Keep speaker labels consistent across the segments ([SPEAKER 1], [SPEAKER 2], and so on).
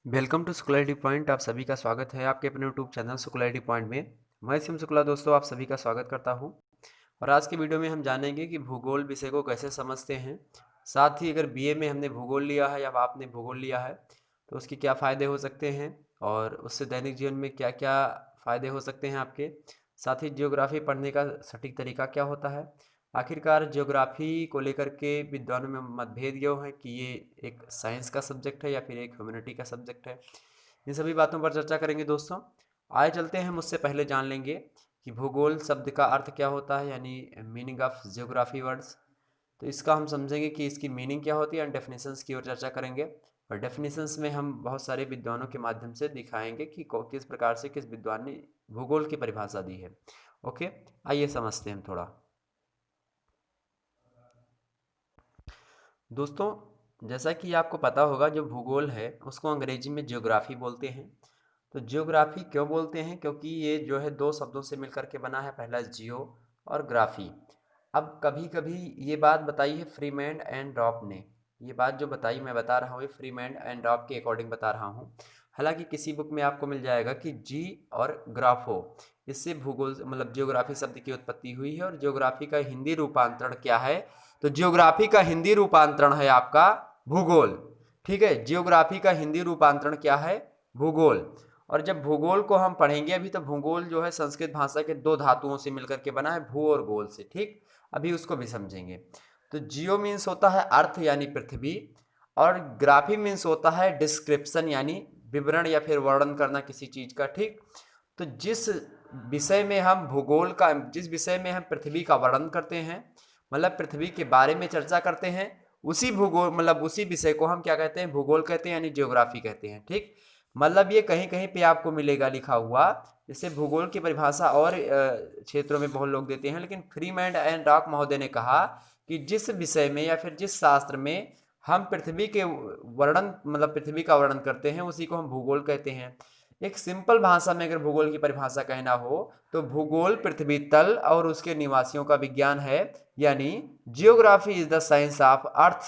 [SPEAKER 1] Welcome to स्कूलरिटी point. आप सभी का स्वागत है आपके अपने यूट्यूब चैनल स्कूलरिटी पॉइंट में। मैं सिम शुक्ला दोस्तों आप सभी का स्वागत करता हूं। और आज की वीडियो में हम जानेंगे कि भूगोल विषय को कैसे समझते हैं। साथ ही अगर बीए में हमने भूगोल लिया है या आपने भूगोल लिया है तो उसके क्या फ़ायदे हो सकते हैं और उससे दैनिक जीवन में क्या क्या फ़ायदे हो सकते हैं आपके। साथ ही जियोग्राफी पढ़ने का सटीक तरीका क्या होता है। आखिरकार ज्योग्राफी को लेकर के विद्वानों में मतभेद ये है कि ये एक साइंस का सब्जेक्ट है या फिर एक ह्यूमैनिटी का सब्जेक्ट है। इन सभी बातों पर चर्चा करेंगे दोस्तों। आए चलते हैं, मुझसे पहले जान लेंगे कि भूगोल शब्द का अर्थ क्या होता है, यानी मीनिंग ऑफ जियोग्राफी वर्ड्स। तो इसका हम समझेंगे कि इसकी मीनिंग क्या होती है एंड डेफिनेशंस की ओर चर्चा करेंगे। और डेफिनेशंस में हम बहुत सारे विद्वानों के माध्यम से दिखाएंगे कि किस प्रकार से किस विद्वान ने भूगोल की परिभाषा दी है। ओके, आइए समझते हैं हम थोड़ा। दोस्तों, जैसा कि आपको पता होगा जो भूगोल है उसको अंग्रेजी में ज्योग्राफी बोलते हैं। तो ज्योग्राफी क्यों बोलते हैं, क्योंकि ये जो है दो शब्दों से मिलकर के बना है, पहला जियो और ग्राफी। अब कभी कभी ये बात बताई है फ्रीमैन एंड डॉप ने। ये बात जो बताई मैं बता रहा हूँ ये फ्रीमैन एंड डॉप के अकॉर्डिंग बता रहा हूँ। हालांकि किसी बुक में आपको मिल जाएगा कि जी और ग्राफो, इससे भूगोल मतलब ज्योग्राफी शब्द की उत्पत्ति हुई है। और ज्योग्राफी का हिंदी रूपांतरण क्या है, तो ज्योग्राफी का हिंदी रूपांतरण है आपका भूगोल। ठीक है, ज्योग्राफी का हिंदी रूपांतरण क्या है, भूगोल। और जब भूगोल को हम पढ़ेंगे, अभी तो भूगोल जो है संस्कृत भाषा के दो धातुओं से मिलकर के बना है, भू और गोल से। ठीक, अभी उसको भी समझेंगे। तो जियो मीन्स होता है अर्थ यानी पृथ्वी, और ग्राफी मीन्स होता है डिस्क्रिप्शन यानी विवरण या फिर वर्णन करना किसी चीज का। ठीक, तो जिस विषय में हम पृथ्वी का वर्णन करते हैं, मतलब पृथ्वी के बारे में चर्चा करते हैं, उसी भूगोल मतलब उसी विषय को हम क्या कहते हैं, भूगोल कहते हैं, यानी ज्योग्राफी कहते हैं। ठीक, मतलब ये कहीं कहीं पे आपको मिलेगा लिखा हुआ। जैसे भूगोल की परिभाषा और क्षेत्रों में बहुत लोग देते हैं, लेकिन फ्रीमैन एंड डॉक महोदय ने कहा कि जिस विषय में या फिर जिस शास्त्र में हम पृथ्वी के वर्णन मतलब पृथ्वी का वर्णन करते हैं उसी को हम भूगोल कहते हैं। एक सिंपल भाषा में अगर भूगोल की परिभाषा कहना हो तो भूगोल पृथ्वी तल और उसके निवासियों का विज्ञान है, यानी geography is the science of earth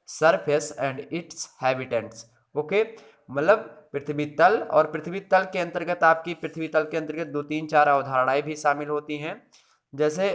[SPEAKER 1] surface and it's habitants. Okay, मतलब पृथ्वी तल, और पृथ्वी तल के अंतर्गत आपकी पृथ्वी तल के अंतर्गत दो तीन चार अवधारणाएं भी शामिल होती हैं। जैसे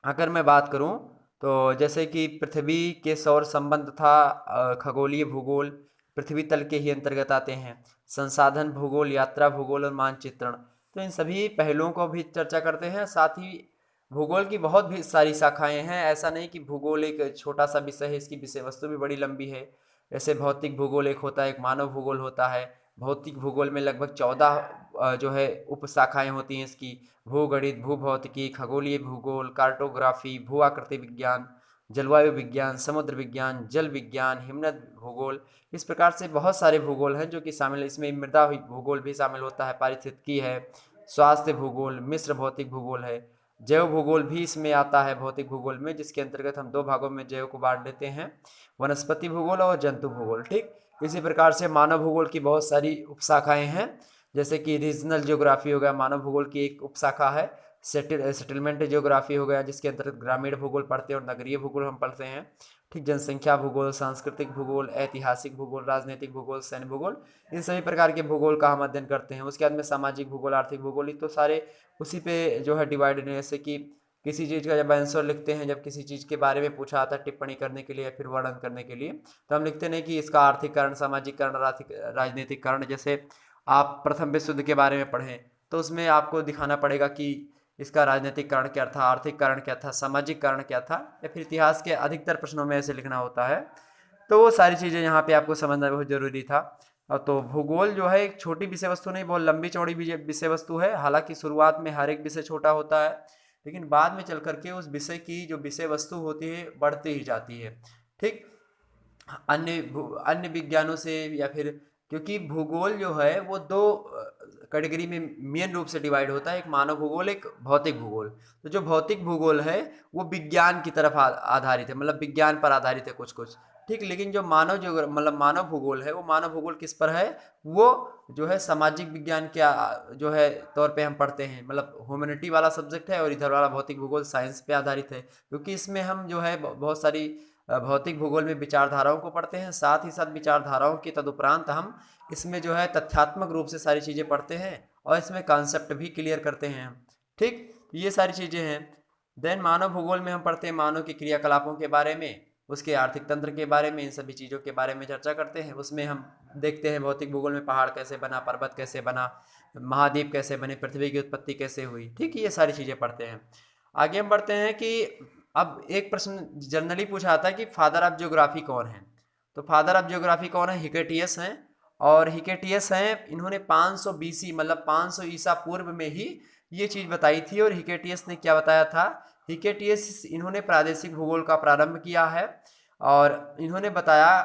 [SPEAKER 1] अगर मैं बात करूं तो जैसे कि पृथ्वी के सौर संबंध था, खगोलीय भूगोल पृथ्वी तल के ही अंतर्गत आते हैं। संसाधन भूगोल, यात्रा भूगोल और मानचित्रण, तो इन सभी पहलुओं को भी चर्चा करते हैं। साथ ही भूगोल की बहुत भी सारी शाखाएं हैं, ऐसा नहीं कि भूगोल एक छोटा सा विषय है, इसकी विषय वस्तु भी बड़ी लंबी है। जैसे भौतिक भूगोल एक होता है, एक मानव भूगोल होता है। भौतिक भूगोल में लगभग 14 जो है उप शाखाएं होती हैं इसकी। भूगणित, भूभौतिकी, खगोलीय भूगोल, कार्टोग्राफी, भू आकृति विज्ञान, जलवायु विज्ञान, समुद्र विज्ञान, जल विज्ञान, हिमनद भूगोल। इस प्रकार से बहुत सारे भूगोल हैं जो कि शामिल है। इसमें मृदा भूगोल भी शामिल होता है, पारिस्थितिकी है, स्वास्थ्य भूगोल, मिश्र भौतिक भूगोल है। जैव भूगोल भी इसमें आता है भौतिक भूगोल में, जिसके अंतर्गत हम दो भागों में जैव को बांट देते हैं, वनस्पति भूगोल और जंतु भूगोल। ठीक, इसी प्रकार से मानव भूगोल की बहुत सारी उपशाखाएं हैं। जैसे कि रीजनल ज्योग्राफी हो गया, मानव भूगोल की एक उपशाखा है। सेटलमेंट ज्योग्राफी हो गया, जिसके अंतर्गत ग्रामीण भूगोल पढ़ते हैं और नगरीय भूगोल हम पढ़ते हैं। ठीक, जनसंख्या भूगोल, सांस्कृतिक भूगोल, ऐतिहासिक भूगोल, राजनीतिक भूगोल, सैन्य भूगोल, इन सभी प्रकार के भूगोल का हम अध्ययन करते हैं। उसके बाद में सामाजिक भूगोल, आर्थिक भूगोल, तो सारे उसी पे जो है डिवाइडेड है। जैसे कि किसी चीज़ का जब आंसर लिखते हैं, जब किसी चीज़ के बारे में पूछा आता है टिप्पणी करने के लिए या फिर वर्णन करने के लिए, तो हम लिखते नहीं कि इसका आर्थिक कारण, सामाजिक कारण, राजनीतिक कारण। जैसे आप प्रथम विश्व युद्ध के बारे में पढ़ें तो उसमें आपको दिखाना पड़ेगा कि इसका राजनीतिक कारण क्या था, आर्थिक कारण क्या था, सामाजिक कारण क्या था, या फिर इतिहास के अधिकतर प्रश्नों में ऐसे लिखना होता है। तो वो सारी चीज़ें यहाँ पे आपको समझना बहुत ज़रूरी था। तो भूगोल जो है एक छोटी विषय वस्तु नहीं, बहुत लंबी चौड़ी विषय वस्तु है। हालांकि शुरुआत में हर एक विषय छोटा होता है, लेकिन बाद में चल करके उस विषय की जो विषय वस्तु होती है बढ़ती ही जाती है। ठीक, अन्य विज्ञानों से या फिर, क्योंकि भूगोल जो है वो दो कैटेगरी में मेन रूप से डिवाइड होता है, एक मानव भूगोल, एक भौतिक भूगोल। तो जो भौतिक भूगोल है वो विज्ञान की तरफ आधारित है, मतलब विज्ञान पर आधारित है कुछ कुछ। ठीक, लेकिन जो मतलब मानव भूगोल है, वो मानव भूगोल किस पर है, वो जो है सामाजिक विज्ञान के जो है तौर पे हम पढ़ते हैं, मतलब ह्यूमैनिटी वाला सब्जेक्ट है। और इधर वाला भौतिक भूगोल साइंस पे आधारित है, क्योंकि इसमें हम जो है बहुत सारी भौतिक भूगोल में विचारधाराओं को पढ़ते हैं, साथ ही साथ विचारधाराओं के तदुपरांत हम इसमें जो है तथ्यात्मक रूप से सारी चीज़ें पढ़ते हैं और इसमें कॉन्सेप्ट भी क्लियर करते हैं। ठीक, ये सारी चीज़ें हैं। देन मानव भूगोल में हम पढ़ते हैं मानव के क्रियाकलापों के बारे में, उसके आर्थिक तंत्र के बारे में, इन सभी चीज़ों के बारे में चर्चा करते हैं। उसमें हम देखते हैं भौतिक भूगोल में पहाड़ कैसे बना, पर्वत कैसे बना, महाद्वीप कैसे बने, पृथ्वी की उत्पत्ति कैसे हुई। ठीक, ये सारी चीज़ें पढ़ते हैं। आगे हम बढ़ते हैं कि अब एक प्रश्न जनरली पूछा जाता है कि फादर ऑफ ज्योग्राफी कौन है। तो फादर ऑफ ज्योग्राफी कौन है? हिकेटियस हैं। और हिकेटियस हैं, इन्होंने 500 बीसी मतलब 500 ईसा पूर्व में ही ये चीज़ बताई थी। और हिकेटियस ने क्या बताया था? हिकेटियस इन्होंने प्रादेशिक भूगोल का प्रारंभ किया है और इन्होंने बताया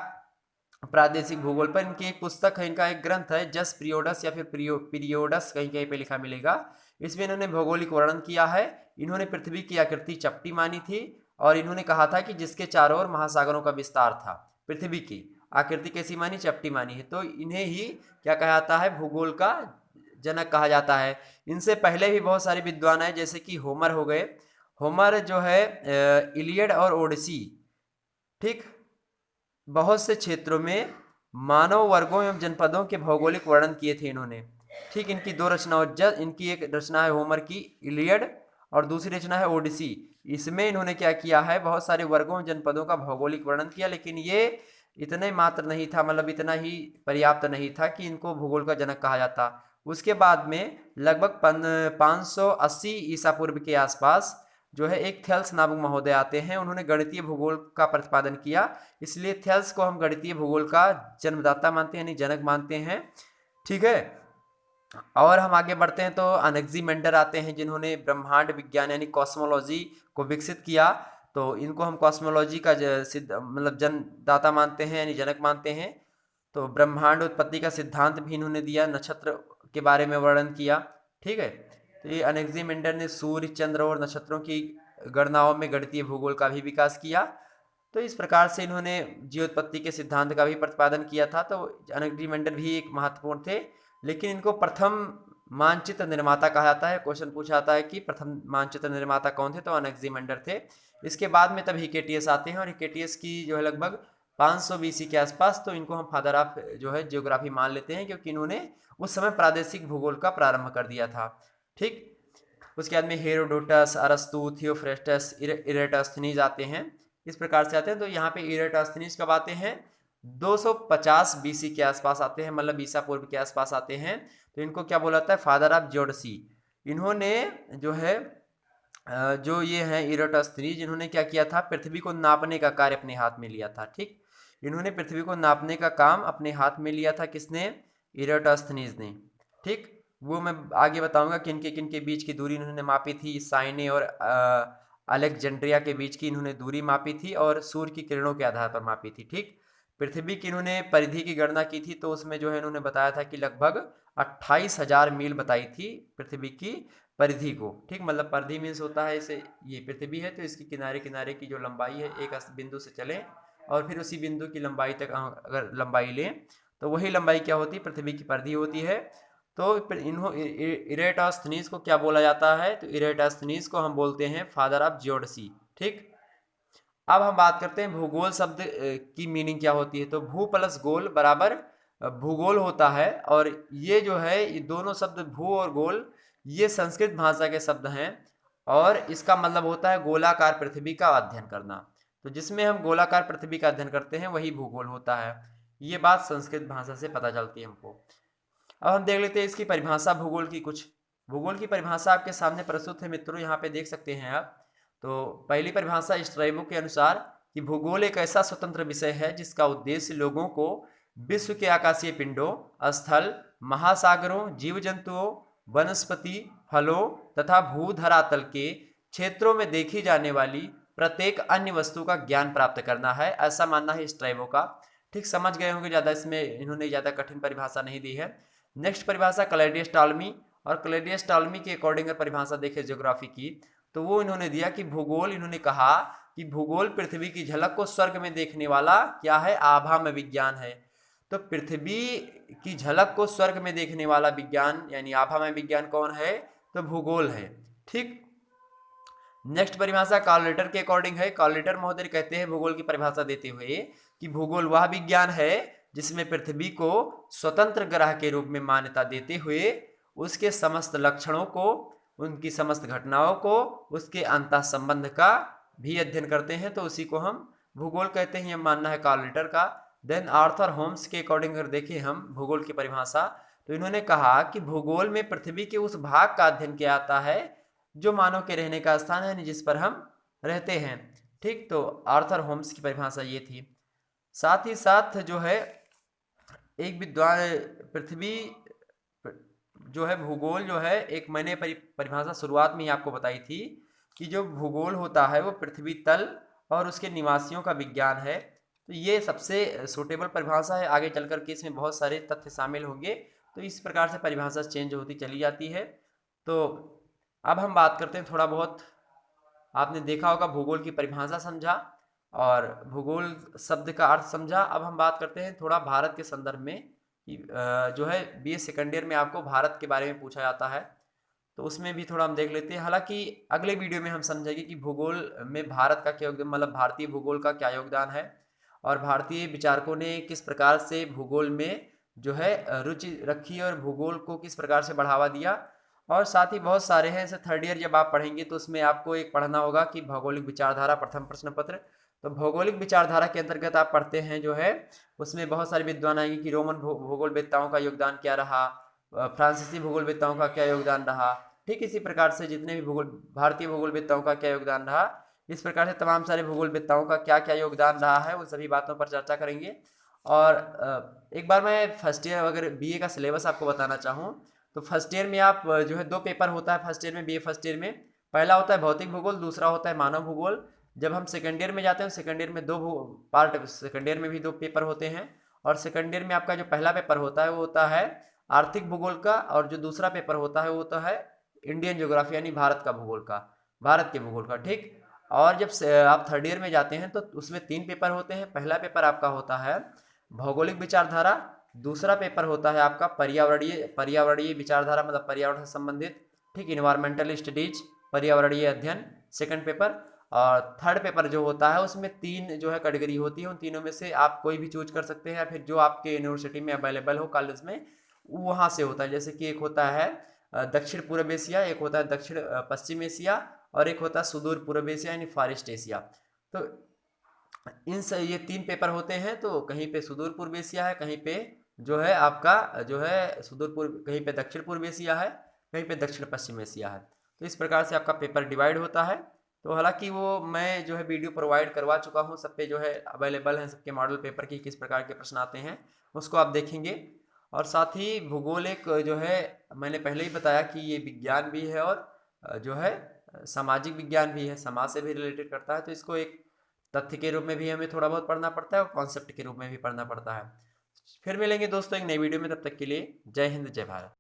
[SPEAKER 1] प्रादेशिक भूगोल पर। इनकी एक पुस्तक है, इनका एक ग्रंथ है जस पीरियोडस या फिर पीरियोडस, कहीं कहीं पे लिखा मिलेगा। इसमें इन्होंने भौगोलिक वर्णन किया है। इन्होंने पृथ्वी की आकृति चपटी मानी थी और इन्होंने कहा था कि जिसके चारों ओर महासागरों का विस्तार था। पृथ्वी की आकृति कैसी मानी? चपटी मानी है। तो इन्हें ही क्या कहा जाता है? भूगोल का जनक कहा जाता है। इनसे पहले भी बहुत सारे विद्वान हैं, जैसे कि होमर हो गए। होमर जो है इलियड और ओडिसी, ठीक, बहुत से क्षेत्रों में मानव वर्गों एवं जनपदों के भौगोलिक वर्णन किए थे इन्होंने। ठीक, इनकी दो रचनाएं, इनकी एक रचना है होमर की इलियड और दूसरी रचना है ओडिसी। इसमें इन्होंने क्या किया है? बहुत सारे वर्गों जनपदों का भौगोलिक वर्णन किया, लेकिन ये इतने मात्र नहीं था, मतलब इतना ही पर्याप्त नहीं था कि इनको भूगोल का जनक कहा जाता। उसके बाद में लगभग 580 ईसा पूर्व के आसपास जो है एक थेल्स नामक महोदय आते हैं। उन्होंने गणितीय भूगोल का प्रतिपादन किया, इसलिए थेल्स को हम गणितीय भूगोल का जन्मदाता मानते हैं, यानी जनक मानते हैं। ठीक है, और हम आगे बढ़ते हैं तो अनेक्सिमेंडर आते हैं, जिन्होंने ब्रह्मांड विज्ञान यानी कॉस्मोलॉजी को विकसित किया। तो इनको हम कॉस्मोलॉजी का मतलब जन्मदाता मानते हैं, यानी जनक मानते हैं। तो ब्रह्मांड उत्पत्ति का सिद्धांत भी इन्होंने दिया, नक्षत्र के बारे में वर्णन किया। ठीक है, तो ये अनेक्सिमेंडर ने सूर्य, चंद्र और नक्षत्रों की गणनाओं में गणितीय भूगोल का भी विकास किया। तो इस प्रकार से इन्होंने जीवोत्पत्ति के सिद्धांत का भी प्रतिपादन किया था। तो अनेक्सिमेंडर भी एक महत्वपूर्ण थे, लेकिन इनको प्रथम मानचित्र निर्माता कहा जाता है। क्वेश्चन पूछा जाता है कि प्रथम मानचित्र निर्माता कौन थे? तो अनेक्सिमेंडर थे। इसके बाद में तब हिकेटियस आते हैं और हिकेटियस की जो है लगभग 500 बीसी के आसपास। तो इनको हम फादर ऑफ जो है जियोग्राफी मान लेते हैं, क्योंकि इन्होंने उस समय प्रादेशिक भूगोल का प्रारंभ कर दिया था। ठीक, उसके बाद में हेरोडोटस, अरस्तु, थियोफ्रेस्टस, इरेटोस्थनीज आते हैं। इस प्रकार से आते हैं। तो यहाँ पे इरेटोस्थनीज कब आते हैं? 250 बीसी के आसपास आते हैं, मतलब ईसा पूर्व के आसपास आते हैं। तो इनको क्या बोला जाता है? Father of geodesy. इन्होंने जो है जो ये हैं इरेटोस्थनीज, इन्होंने क्या किया था? पृथ्वी को नापने का कार्य अपने हाथ में लिया था। ठीक, इन्होंने पृथ्वी को नापने का काम अपने हाथ में लिया था। किसने? इरेटोस्थनीज ने। ठीक, वो मैं आगे बताऊंगा किन के बीच की दूरी इन्होंने मापी थी। साइने और अलेक्जेंड्रिया के बीच की इन्होंने दूरी मापी थी और सूर्य की किरणों के आधार पर मापी थी। ठीक, पृथ्वी की इन्होंने परिधि की गणना की थी, तो उसमें जो है इन्होंने बताया था कि लगभग 28,000 मील बताई थी पृथ्वी की परिधि को। ठीक, मतलब परिधि मीन्स होता है, इसे ये पृथ्वी है तो इसकी किनारे किनारे की जो लंबाई है, एक बिंदु से चलें और फिर उसी बिंदु की लंबाई तक अगर लंबाई लें तो वही लंबाई क्या होती है? पृथ्वी की परिधि होती है। तो इरेटोस्थनीज को क्या बोला जाता है? तो इरेटोस्थनीज को हम बोलते हैं फादर ऑफ ज्योडसी। ठीक, अब हम बात करते हैं भूगोल शब्द की मीनिंग क्या होती है। तो भू प्लस गोल बराबर भूगोल होता है। और ये जो है ये दोनों शब्द भू और गोल ये संस्कृत भाषा के शब्द हैं और इसका मतलब होता है गोलाकार पृथ्वी का अध्ययन करना। तो जिसमें हम गोलाकार पृथ्वी का अध्ययन करते हैं वही भूगोल होता है। ये बात संस्कृत भाषा से पता चलती है हमको। अब हम देख लेते हैं इसकी परिभाषा भूगोल की। कुछ भूगोल की परिभाषा आपके सामने प्रस्तुत है मित्रों, यहाँ पे देख सकते हैं आप। तो पहली परिभाषा स्ट्रैबो के अनुसार कि भूगोल एक ऐसा स्वतंत्र विषय है जिसका उद्देश्य लोगों को विश्व के आकाशीय पिंडों, स्थल, महासागरों, जीव जंतुओं, वनस्पति, फलों तथा भूधरातल के क्षेत्रों में देखी जाने वाली प्रत्येक अन्य वस्तु का ज्ञान प्राप्त करना है। ऐसा मानना है स्ट्रैबो का। ठीक, समझ गए होंगे, ज़्यादा इसमें इन्होंने ज़्यादा कठिन परिभाषा नहीं दी है। नेक्स्ट परिभाषा क्लैडियस टॉलमी। और क्लैडियस टॉलमी के अकॉर्डिंग परिभाषा देखें ज्योग्राफी की, तो वो इन्होंने दिया कि भूगोल, इन्होंने कहा कि भूगोल पृथ्वी की झलक को स्वर्ग में देखने वाला क्या है? आभामय विज्ञान है। तो पृथ्वी की झलक को स्वर्ग में देखने वाला विज्ञान यानी आभामय विज्ञान कौन है? तो भूगोल है। ठीक, नेक्स्ट परिभाषा कार्ल रिटर के अकॉर्डिंग है। कार्ल रिटर महोदय कहते हैं भूगोल की परिभाषा देते हुए कि भूगोल वह विज्ञान है जिसमें पृथ्वी को स्वतंत्र ग्रह के रूप में मान्यता देते हुए उसके समस्त लक्षणों को, उनकी समस्त घटनाओं को, उसके अंतः संबंध का भी अध्ययन करते हैं, तो उसी को हम भूगोल कहते हैं। यह मानना है कार्ल रिटर का। देन आर्थर होम्स के अकॉर्डिंग अगर देखें हम भूगोल की परिभाषा, तो इन्होंने कहा कि भूगोल में पृथ्वी के उस भाग का अध्ययन किया जाता है जो मानव के रहने का स्थान है, जिस पर हम रहते हैं। ठीक, तो आर्थर होम्स की परिभाषा ये थी। साथ ही साथ जो है एक विद्वान पृथ्वी जो है भूगोल जो है, एक मैंने परिभाषा शुरुआत में ही आपको बताई थी कि जो भूगोल होता है वो पृथ्वी तल और उसके निवासियों का विज्ञान है। तो ये सबसे सूटेबल परिभाषा है। आगे चल कर के इसमें बहुत सारे तथ्य शामिल होंगे, तो इस प्रकार से परिभाषा चेंज होती चली जाती है। तो अब हम बात करते हैं थोड़ा बहुत, आपने देखा होगा भूगोल की परिभाषा समझा और भूगोल शब्द का अर्थ समझा। अब हम बात करते हैं थोड़ा भारत के संदर्भ में कि जो है बीए सेकंड ईयर में आपको भारत के बारे में पूछा जाता है, तो उसमें भी थोड़ा हम देख लेते हैं। हालांकि अगले वीडियो में हम समझेंगे कि भूगोल में भारत का क्या योगदान, मतलब भारतीय भूगोल का क्या योगदान है और भारतीय विचारकों ने किस प्रकार से भूगोल में जो है रुचि रखी और भूगोल को किस प्रकार से बढ़ावा दिया। और साथ ही बहुत सारे हैं, जैसे थर्ड ईयर जब आप पढ़ेंगे तो उसमें आपको एक पढ़ना होगा कि भौगोलिक विचारधारा प्रथम प्रश्न पत्र। तो भौगोलिक विचारधारा के अंतर्गत आप पढ़ते हैं जो है उसमें बहुत सारे विद्वान आएंगे कि रोमन भूगोलवेत्ताओं का योगदान क्या रहा, फ्रांसीसी भूगोलवेत्ताओं का क्या योगदान रहा। ठीक इसी प्रकार से जितने भी भारतीय भूगोलवेत्ताओं का क्या योगदान रहा, इस प्रकार से तमाम सारे भूगोलवेत्ताओं का क्या क्या योगदान रहा है, उन सभी बातों पर चर्चा करेंगे। और एक बार मैं फर्स्ट ईयर अगर बीए का सिलेबस आपको बताना चाहूँ तो फर्स्ट ईयर में आप जो है 2 पेपर होता है फर्स्ट ईयर में, बीए फर्स्ट ईयर में। पहला होता है भौतिक भूगोल, दूसरा होता है मानव भूगोल। जब हम सेकेंड ईयर में जाते हैं सेकेंड ईयर में 2 पार्ट, सेकेंड ईयर में भी 2 पेपर होते हैं। और सेकेंड ईयर में आपका जो पहला पेपर होता है वो होता है आर्थिक भूगोल का, और जो दूसरा पेपर होता है वो होता है इंडियन ज्योग्राफी यानी भारत का भूगोल का, भारत के भूगोल का। ठीक, और जब आप थर्ड ईयर में जाते हैं तो उसमें 3 पेपर होते हैं। पहला पेपर आपका होता है भौगोलिक विचारधारा, दूसरा पेपर होता है आपका पर्यावरणीय विचारधारा, मतलब पर्यावरण से संबंधित, ठीक, इन्वायरमेंटल स्टडीज, पर्यावरणीय अध्ययन, सेकंड पेपर। और थर्ड पेपर जो होता है उसमें 3 जो है कैटेगरी होती है, उन तीनों में से आप कोई भी चूज कर सकते हैं या फिर जो आपके यूनिवर्सिटी में अवेलेबल हो कॉलेज में वहाँ से होता है। जैसे कि एक होता है दक्षिण पूर्व एशिया, एक होता है दक्षिण पश्चिम एशिया, और एक होता है सुदूर पूर्व एशिया यानी फारेस्ट एशिया। तो ये 3 पेपर होते हैं। तो कहीं पे सुदूर पूर्व एशिया है, कहीं पे जो है आपका जो है सुदूर पूर्व, कहीं पे दक्षिण पूर्व एशिया है, कहीं पे दक्षिण पश्चिम एशिया है। तो इस प्रकार से आपका पेपर डिवाइड होता है। तो हालांकि वो मैं जो है वीडियो प्रोवाइड करवा चुका हूँ, सब पे जो है अवेलेबल है, सबके मॉडल पेपर की किस प्रकार के प्रश्न आते हैं उसको आप देखेंगे। और साथ ही भूगोल एक जो है मैंने पहले ही बताया कि ये विज्ञान भी है और जो है सामाजिक विज्ञान भी है, समाज से भी रिलेटेड करता है। तो इसको एक तथ्य के रूप में भी हमें थोड़ा बहुत पढ़ना पड़ता है और कॉन्सेप्ट के रूप में भी पढ़ना पड़ता है। फिर मिलेंगे दोस्तों एक नई वीडियो में, तब तक के लिए जय हिंद जय भारत।